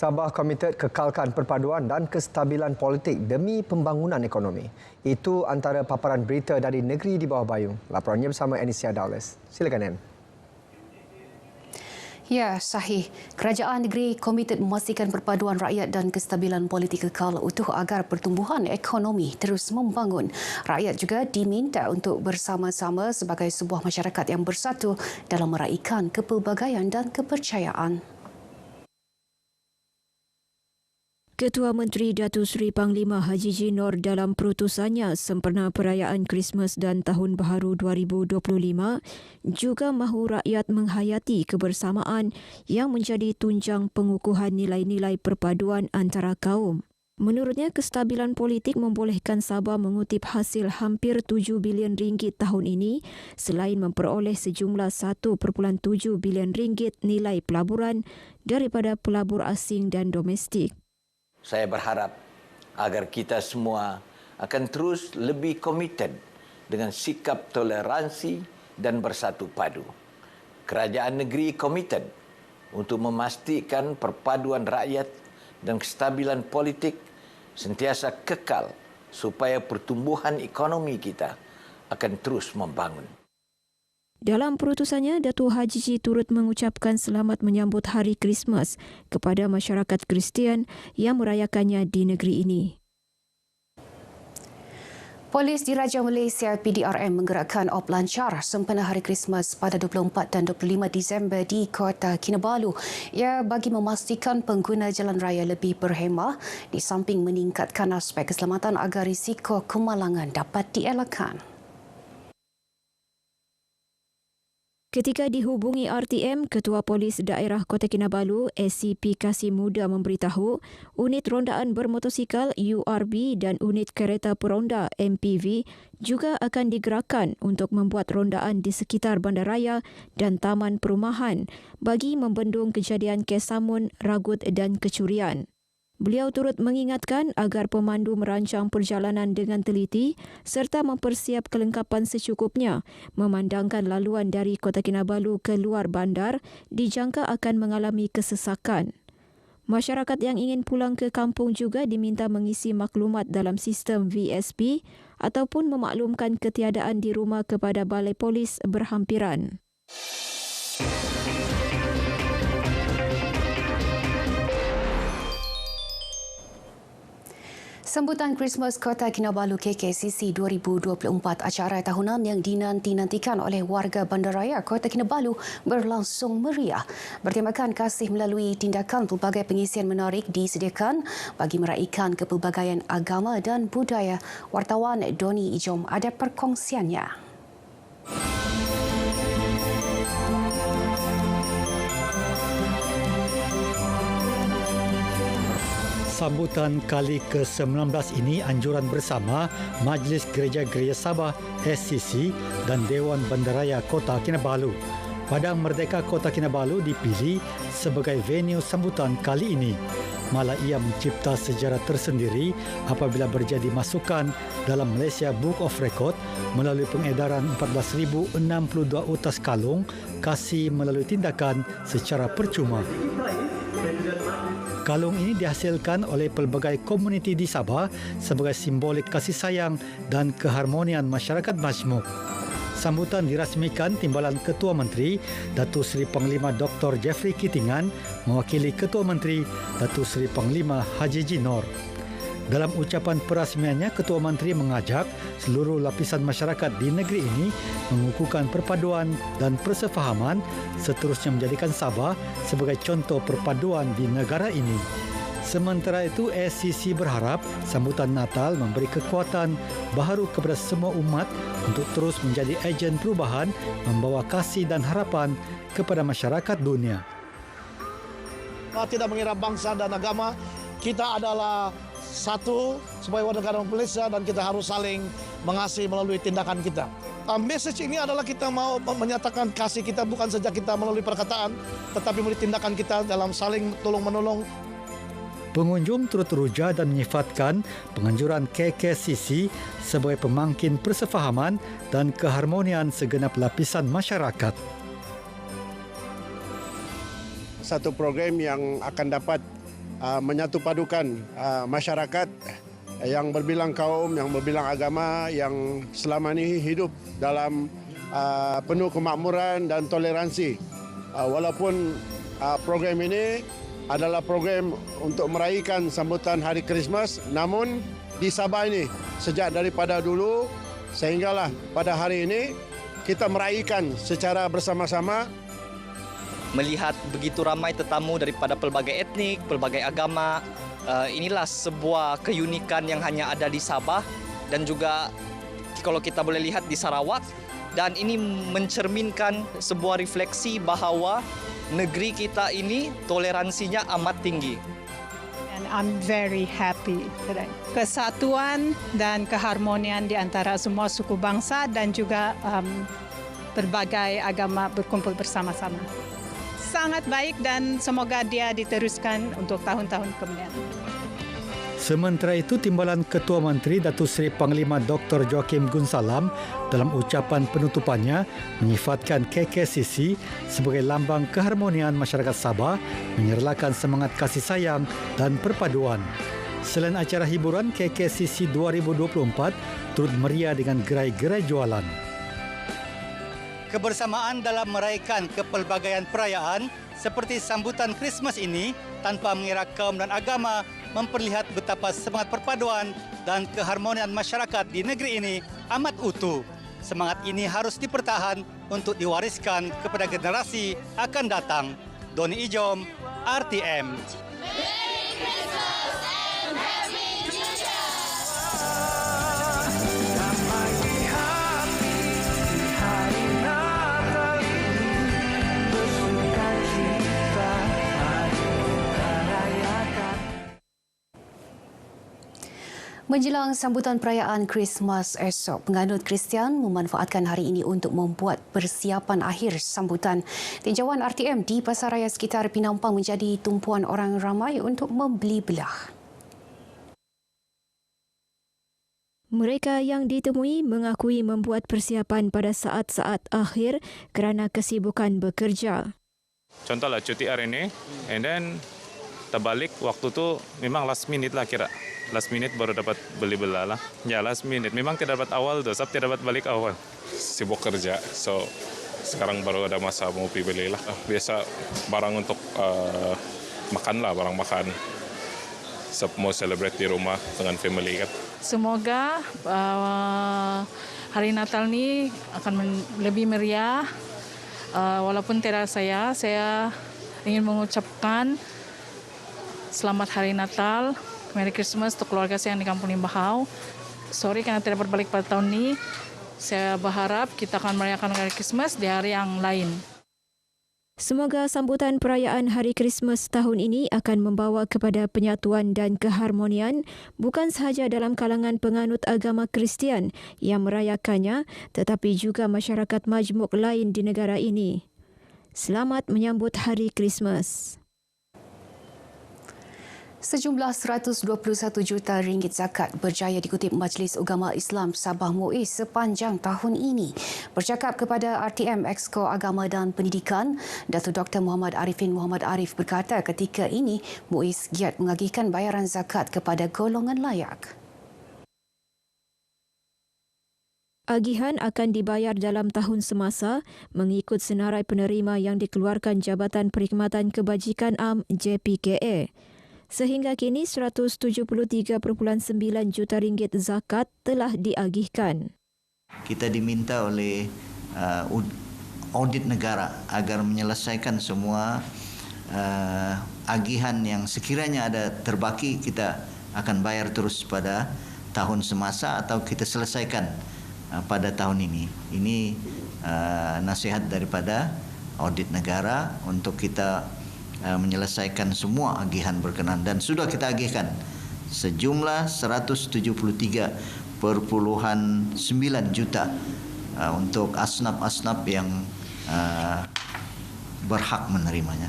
Sabah komited kekalkan perpaduan dan kestabilan politik demi pembangunan ekonomi. Itu antara paparan berita dari negeri di bawah payung. Laporannya bersama Anisia Dawles. Silakan, Ann. Ya, sahih. Kerajaan negeri komited memastikan perpaduan rakyat dan kestabilan politik kekal utuh agar pertumbuhan ekonomi terus membangun. Rakyat juga diminta untuk bersama-sama sebagai sebuah masyarakat yang bersatu dalam meraihkan kepelbagaian dan kepercayaan. Ketua Menteri Datuk Seri Panglima Haji G. Nor dalam perutusannya sempena perayaan Krismas dan Tahun Baharu 2025 juga mahu rakyat menghayati kebersamaan yang menjadi tunjang pengukuhan nilai-nilai perpaduan antara kaum. Menurutnya, kestabilan politik membolehkan Sabah mengutip hasil hampir 7 bilion ringgit tahun ini selain memperoleh sejumlah 1.7 bilion ringgit nilai pelaburan daripada pelabur asing dan domestik. Saya berharap agar kita semua akan terus lebih komited dengan sikap toleransi dan bersatu padu. Kerajaan negeri komited untuk memastikan perpaduan rakyat dan kestabilan politik sentiasa kekal supaya pertumbuhan ekonomi kita akan terus membangun. Dalam perutusannya, Datuk Haji G turut mengucapkan selamat menyambut Hari Krismas kepada masyarakat Kristian yang merayakannya di negeri ini. Polis Diraja Malaysia PDRM menggerakkan op lancar sempena Hari Krismas pada 24 dan 25 Disember di Kota Kinabalu. Ia bagi memastikan pengguna jalan raya lebih berhemah di samping meningkatkan aspek keselamatan agar risiko kemalangan dapat dielakkan. Ketika dihubungi RTM, Ketua Polis Daerah Kota Kinabalu, SCP Kasim Muda memberitahu unit rondaan bermotosikal URB dan unit kereta peronda MPV juga akan digerakkan untuk membuat rondaan di sekitar bandaraya dan taman perumahan bagi membendung kejadian kesamun, ragut dan kecurian. Beliau turut mengingatkan agar pemandu merancang perjalanan dengan teliti serta mempersiap kelengkapan secukupnya memandangkan laluan dari Kota Kinabalu ke luar bandar dijangka akan mengalami kesesakan. Masyarakat yang ingin pulang ke kampung juga diminta mengisi maklumat dalam sistem VSP ataupun memaklumkan ketiadaan di rumah kepada balai polis berhampiran. Sambutan Krismas Kota Kinabalu KKCC 2024, acara tahunan yang dinanti-nantikan oleh warga bandaraya Kota Kinabalu berlangsung meriah. Bertemakan kasih melalui tindakan pelbagai pengisian menarik disediakan bagi meraihkan kepelbagaian agama dan budaya. Wartawan Doni Ijom ada perkongsiannya. Sambutan kali ke-19 ini anjuran bersama Majlis Gereja-Gereja Sabah SCC dan Dewan Bandaraya Kota Kinabalu. Padang Merdeka Kota Kinabalu dipilih sebagai venue sambutan kali ini. Malah ia mencipta sejarah tersendiri apabila berjadi masukan dalam Malaysia Book of Record melalui pengedaran 14,062 utas kalung kasih melalui tindakan secara percuma. Kalung ini dihasilkan oleh pelbagai komuniti di Sabah sebagai simbolik kasih sayang dan keharmonian masyarakat majmuk. Sambutan dirasmikan Timbalan Ketua Menteri Datuk Seri Panglima Dr. Jeffrey Kitingan mewakili Ketua Menteri Datuk Seri Panglima Haji G. Nor. Dalam ucapan perasmiannya, Ketua Menteri mengajak seluruh lapisan masyarakat di negeri ini mengukuhkan perpaduan dan persefahaman seterusnya menjadikan Sabah sebagai contoh perpaduan di negara ini. Sementara itu, SCC berharap sambutan Natal memberi kekuatan baharu kepada semua umat untuk terus menjadi ejen perubahan membawa kasih dan harapan kepada masyarakat dunia. Tidak mengira bangsa dan agama, kita adalah satu sebagai warga negara Malaysia dan kita harus saling mengasihi melalui tindakan kita. Message ini adalah kita mau menyatakan kasih kita bukan saja kita melalui perkataan, tetapi melalui tindakan kita dalam saling tolong-menolong. Pengunjung turut teruja dan menyifatkan penganjuran KKCC sebagai pemangkin persefahaman dan keharmonian segenap lapisan masyarakat. Satu program yang akan dapat menyatupadukan masyarakat yang berbilang kaum, yang berbilang agama, yang selama ini hidup dalam penuh kemakmuran dan toleransi. Walaupun program ini adalah program untuk meraihkan sambutan Hari Krismas, namun di Sabah ini sejak daripada dulu sehinggalah pada hari ini kita meraihkan secara bersama-sama. Melihat begitu ramai tetamu daripada pelbagai etnik, pelbagai agama, inilah sebuah keunikan yang hanya ada di Sabah dan juga kalau kita boleh lihat di Sarawak, dan ini mencerminkan sebuah refleksi bahawa negeri kita ini toleransinya amat tinggi. And I'm very happy today. Kesatuan dan keharmonian di antara semua suku bangsa dan juga berbagai agama berkumpul bersama-sama. Sangat baik dan semoga dia diteruskan untuk tahun-tahun kemudian. Sementara itu, Timbalan Ketua Menteri Datuk Seri Panglima Dr. Joaquim Gunsalam dalam ucapan penutupannya menyifatkan KKCC sebagai lambang keharmonian masyarakat Sabah, menyerlakan semangat kasih sayang dan perpaduan. Selain acara hiburan, KKCC 2024 turut meriah dengan gerai-gerai jualan. Kebersamaan dalam meraihkan kepelbagaian perayaan seperti sambutan Krismas ini tanpa mengira kaum dan agama memperlihat betapa semangat perpaduan dan keharmonian masyarakat di negeri ini amat utuh. Semangat ini harus dipertahan untuk diwariskan kepada generasi akan datang. Doni Ijom, RTM. Merry Christmas and Happy New Year! Menjelang sambutan perayaan Krismas esok, penganut Kristian memanfaatkan hari ini untuk membuat persiapan akhir sambutan. Tinjauan RTM di pasaraya sekitar Pinampang menjadi tumpuan orang ramai untuk membeli belah. Mereka yang ditemui mengakui membuat persiapan pada saat-saat akhir kerana kesibukan bekerja. Contohlah cuti hari ini, and then terbalik waktu tu memang last minute lah kira. Last minute baru dapat beli belah lah. Ya last minute. Memang tidak dapat awal tu, sebab tidak dapat balik awal. Sibuk kerja, so sekarang baru ada masa mau pergi beli lah. Biasa barang untuk makan lah, barang makan. Sebab mau celebrate di rumah dengan family kan. Semoga hari Natal ni akan lebih meriah. Walaupun tidak saya ingin mengucapkan selamat Hari Natal. Merry Christmas untuk keluarga saya yang di Kampung Limbahau. Sorry kerana tidak berbalik pada tahun ini. Saya berharap kita akan merayakan Merry Christmas di hari yang lain. Semoga sambutan perayaan Hari Krismas tahun ini akan membawa kepada penyatuan dan keharmonian bukan sahaja dalam kalangan penganut agama Kristian yang merayakannya, tetapi juga masyarakat majmuk lain di negara ini. Selamat menyambut Hari Krismas. Sejumlah 121 juta ringgit zakat berjaya dikutip Majlis Ugama Islam Sabah MUIS sepanjang tahun ini. Bercakap kepada RTM Exco Agama dan Pendidikan, Datuk Dr. Muhammad Arifin Muhammad Arif berkata ketika ini MUIS giat mengagihkan bayaran zakat kepada golongan layak. Agihan akan dibayar dalam tahun semasa mengikut senarai penerima yang dikeluarkan Jabatan Perkhidmatan Kebajikan Am JPKA. Sehingga kini 173.9 juta ringgit zakat telah diagihkan. Kita diminta oleh audit negara agar menyelesaikan semua agihan yang sekiranya ada terbaki, kita akan bayar terus pada tahun semasa atau kita selesaikan pada tahun ini. Ini nasihat daripada audit negara untuk kita menyelesaikan semua agihan berkenaan dan sudah kita agihkan sejumlah 173.9 juta untuk asnaf-asnaf yang berhak menerimanya.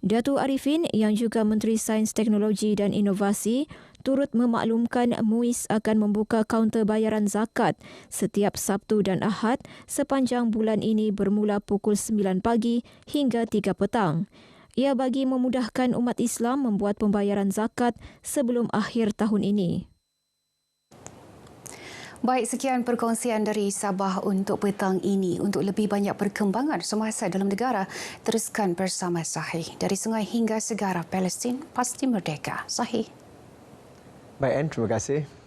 Datuk Arifin yang juga Menteri Sains, Teknologi dan Inovasi turut memaklumkan MUIS akan membuka kaunter bayaran zakat setiap Sabtu dan Ahad sepanjang bulan ini bermula pukul 9 pagi hingga 3 petang. Ia bagi memudahkan umat Islam membuat pembayaran zakat sebelum akhir tahun ini. Baik, sekian perkongsian dari Sabah untuk petang ini. Untuk lebih banyak perkembangan semasa dalam negara, teruskan bersama Sahih. Dari sungai hingga segara Palestin, pasti merdeka. Sahih. Baik, Anne, terima kasih.